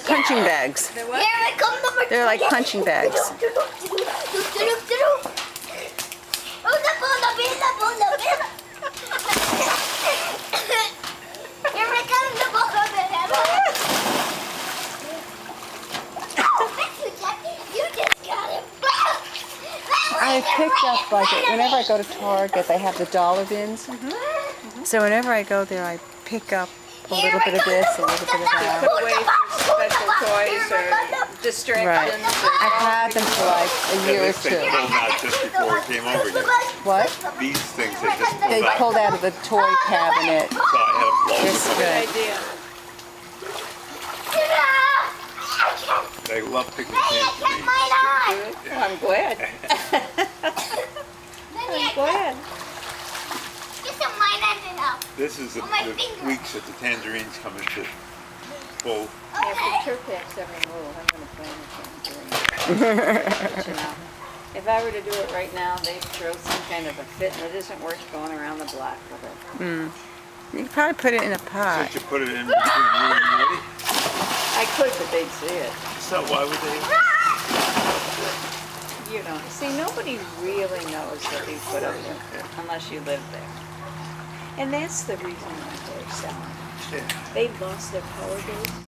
punching bags. They're what? They're like punching bags. I picked up, like, whenever I go to Target, they have the dollar bins. So whenever I go there, I pick up a little bit of this, a little bit of that. Put away special toys or distractions. Right. I've had them for like a year or This thing two. pulled out just before it came over here. What? These things had just They pulled out. pulled out of the toy cabinet. So I had to blow It's them. good. Idea. They love picking candy. Well, I'm glad. I'm glad. This is the weeks that the tangerines come into full. After Turpacs ever move, I'm going to plant a tangerine. But, you know, if I were to do it right now, they'd throw some kind of a fit, and it isn't worth going around the block with it. You could probably put it in a So pot. you put it in between you and Woody. I could, but they'd see it. So why would they? You know, see, nobody really knows what we put up there unless you live there. And that's the reason why they're selling. Yeah. They lost their power base.